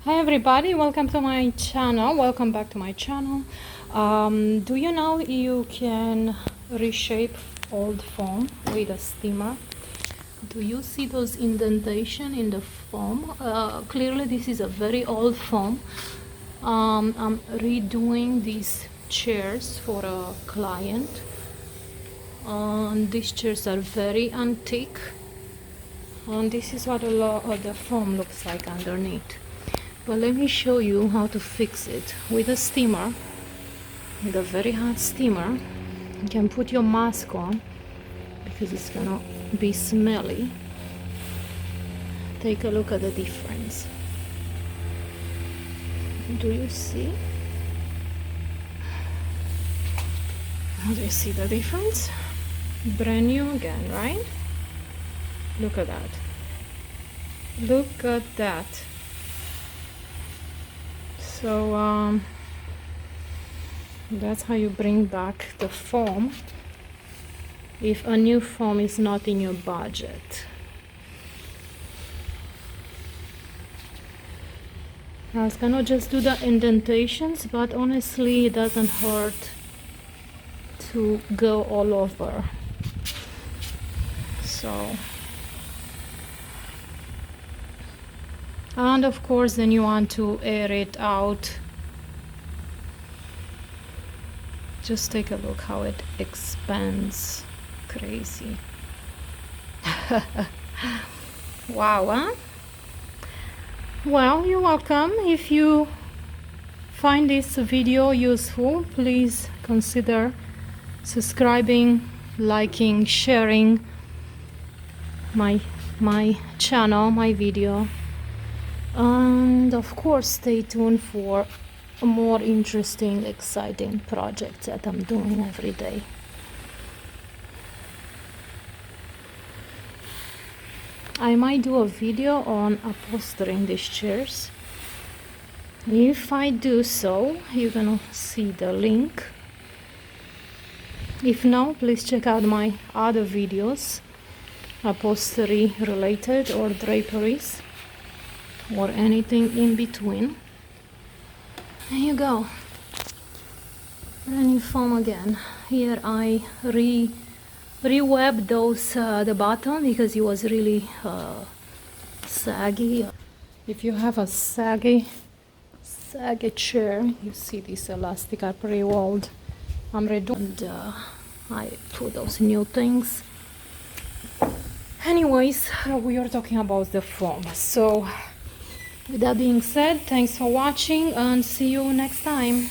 Hi everybody, welcome to my channel. Welcome back to my channel. Do you know you can reshape old foam with a steamer? Do you see those indentation in the foam? Clearly this is a very old foam. I'm redoing these chairs for a client. These chairs are very antique, and this is what a lot of the foam looks like underneath. But let me show you how to fix it with a steamer, with a very hot steamer. You can put your mask on because it's gonna be smelly. Take a look at the difference. Do you see? Do you see the difference? Brand new again, right? Look at that. Look at that. So that's how you bring back the foam if a new foam is not in your budget. I was gonna just do the indentations, but honestly it doesn't hurt to go all over. So, and of course then you want to air it out. Just take a look how it expands. Crazy. Wow, huh? Well, you're welcome. If you find this video useful, please consider subscribing, liking, sharing my channel, my video. And of course stay tuned for more interesting, exciting projects that I'm doing every day. I might do a video on upholstering these chairs. If I do so, you're gonna see the link. If no, please check out my other videos, upholstery related or draperies or anything in between. There you go. Brand new foam again. Here I re-webbed those the bottom because it was really saggy. If you have a saggy chair, you see this elastic are pre-walled. I'm redoing, and I put those new things. Anyways, we are talking about the foam. So with that being said, thanks for watching and see you next time.